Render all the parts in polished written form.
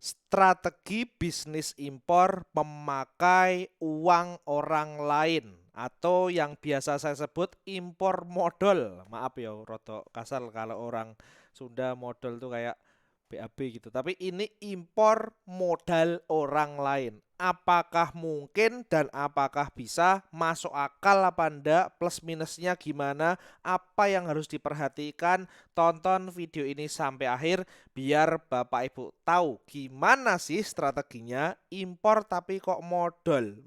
Strategi bisnis impor memakai uang orang lain atau yang biasa saya sebut impor modal. Maaf ya, roto kasar kalau orang Sunda modal tuh kayak BAB gitu. Tapi ini impor modal orang lain. Apakah mungkin dan apakah bisa, masuk akal apa enggak, plus minusnya gimana, apa yang harus diperhatikan? Tonton video ini sampai akhir biar Bapak Ibu tahu gimana sih strateginya impor tapi kok modal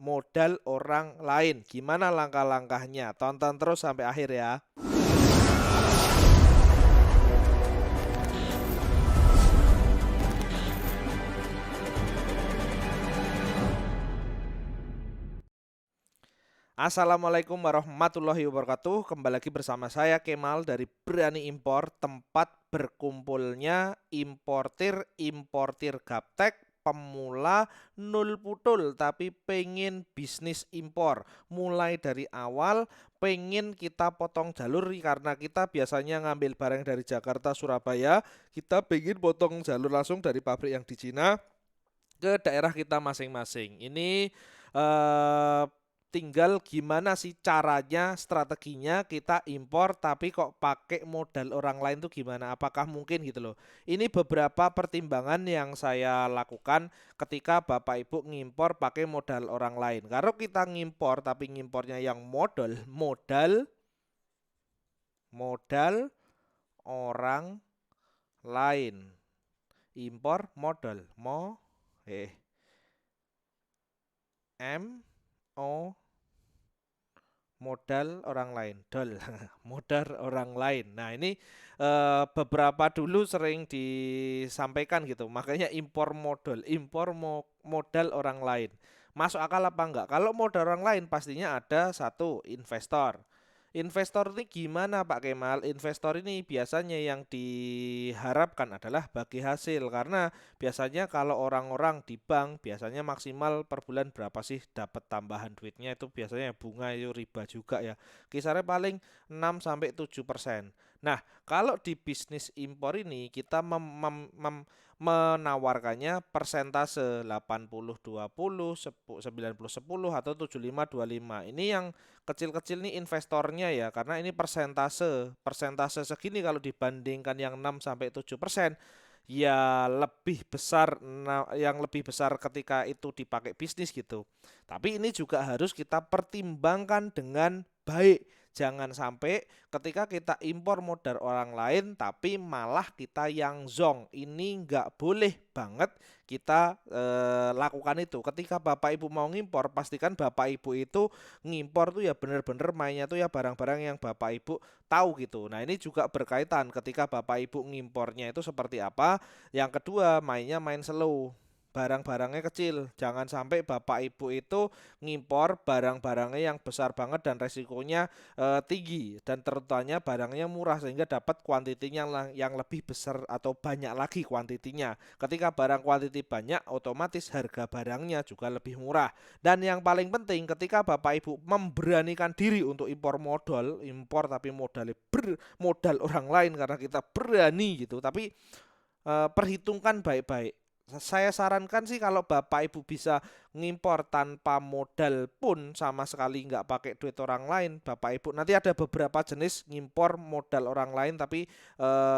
orang lain. Gimana langkah-langkahnya? Tonton terus sampai akhir ya. Assalamualaikum warahmatullahi wabarakatuh. Kembali lagi bersama saya Kemal dari Berani Impor, tempat berkumpulnya importir-importir gaptek pemula nul putul tapi pengen bisnis impor. Mulai dari awal pengen kita potong jalur karena kita biasanya ngambil barang dari Jakarta, Surabaya. Kita pengen potong jalur langsung dari pabrik yang di Cina ke daerah kita masing-masing. Ini eh, tinggal gimana sih caranya, strateginya kita impor tapi kok pakai modal orang lain tuh gimana? Apakah mungkin gitu loh. Ini beberapa pertimbangan yang saya lakukan ketika Bapak Ibu ngimpor pakai modal orang lain. Kalau kita ngimpor tapi ngimpornya yang modal orang lain. Impor modal, eh M O modal orang lain, dol, modal orang lain. Nah, ini beberapa dulu sering disampaikan gitu. Makanya modal orang lain. Masuk akal apa enggak? Kalau modal orang lain pastinya ada satu investor. Investor ini gimana Pak Kemal? Investor ini biasanya yang diharapkan adalah bagi hasil karena biasanya kalau orang-orang di bank biasanya maksimal per bulan berapa sih dapat tambahan duitnya, itu biasanya bunga itu riba juga ya. Kisarannya paling 6 sampai 7%. Nah, kalau di bisnis impor ini kita menawarkannya persentase 80-20, 90-10 atau 75-25. Ini yang kecil-kecil nih investornya ya, karena ini persentase segini kalau dibandingkan yang 6 sampai 7% ya lebih besar, yang lebih besar ketika itu dipakai bisnis gitu. Tapi ini juga harus kita pertimbangkan dengan baik. Jangan sampai ketika kita impor modal orang lain tapi malah kita yang zong. Ini nggak boleh banget kita lakukan itu. Ketika Bapak Ibu mau ngimpor, pastikan Bapak Ibu itu ngimpor tuh ya bener-bener mainnya tuh ya barang-barang yang Bapak Ibu tahu gitu. Nah, ini juga berkaitan ketika Bapak Ibu ngimpornya itu seperti apa. Yang kedua, mainnya main slow. Barang-barangnya kecil. Jangan sampai Bapak Ibu itu ngimpor barang-barangnya yang besar banget dan resikonya tinggi dan terutamanya barangnya murah sehingga dapat kuantitinya yang lebih besar atau banyak lagi kuantitinya. Ketika barang kuantiti banyak, otomatis harga barangnya juga lebih murah. Dan yang paling penting ketika Bapak Ibu memberanikan diri untuk impor tapi modal orang lain karena kita berani gitu. Tapi perhitungkan baik-baik. Saya sarankan sih kalau Bapak Ibu bisa ngimpor tanpa modal pun sama sekali nggak pakai duit orang lain, Bapak Ibu nanti ada beberapa jenis ngimpor modal orang lain tapi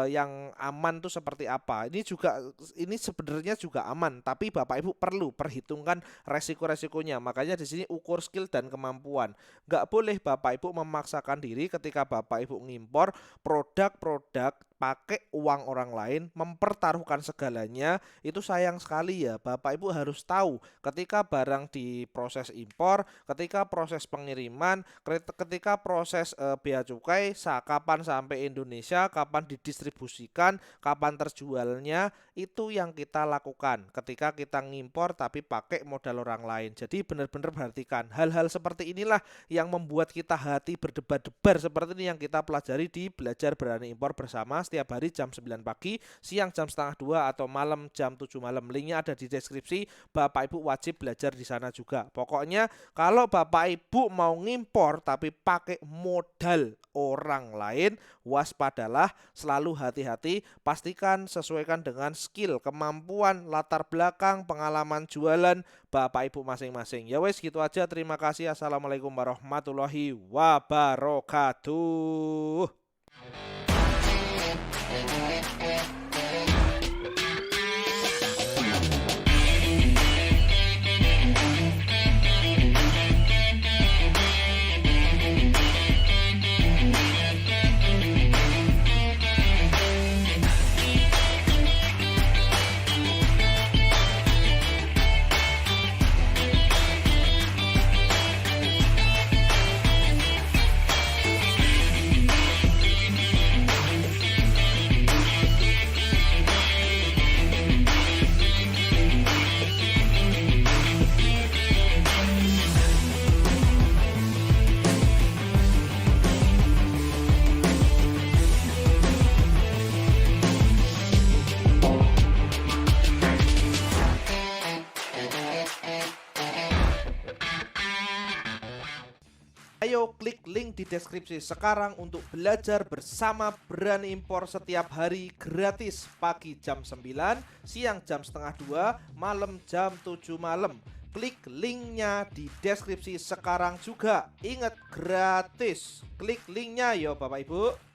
yang aman tuh seperti apa. Ini sebenarnya juga aman, tapi Bapak Ibu perlu perhitungkan resiko-resikonya. Makanya di sini ukur skill dan kemampuan. Nggak boleh Bapak Ibu memaksakan diri ketika Bapak Ibu ngimpor produk-produk pakai uang orang lain, mempertaruhkan segalanya, itu sayang sekali ya. Bapak Ibu harus tahu ketika barang diproses impor, ketika proses pengiriman, ketika proses bea cukai, kapan sampai Indonesia, kapan didistribusikan, kapan terjualnya, itu yang kita lakukan ketika kita ngimpor tapi pakai modal orang lain. Jadi benar-benar perhatikan hal-hal seperti inilah yang membuat kita hati berdebar-debar, seperti ini yang kita pelajari di Belajar Berani Impor bersama setiap hari jam 9 pagi, siang jam setengah 2 atau malam jam 7 malam. Linknya ada di deskripsi. Bapak Ibu wajib belajar belajar di sana juga. Pokoknya kalau Bapak Ibu mau ngimpor tapi pakai modal orang lain, waspadalah, selalu hati-hati, pastikan sesuaikan dengan skill, kemampuan, latar belakang, pengalaman jualan Bapak Ibu masing-masing. Ya wes gitu aja, terima kasih. Assalamualaikum warahmatullahi wabarakatuh. Ayo klik link di deskripsi sekarang untuk belajar bersama Berani Impor setiap hari gratis. Pagi jam 9, siang jam setengah 2, malam jam 7 malam. Klik linknya di deskripsi sekarang juga. Ingat, gratis. Klik linknya yo Bapak Ibu.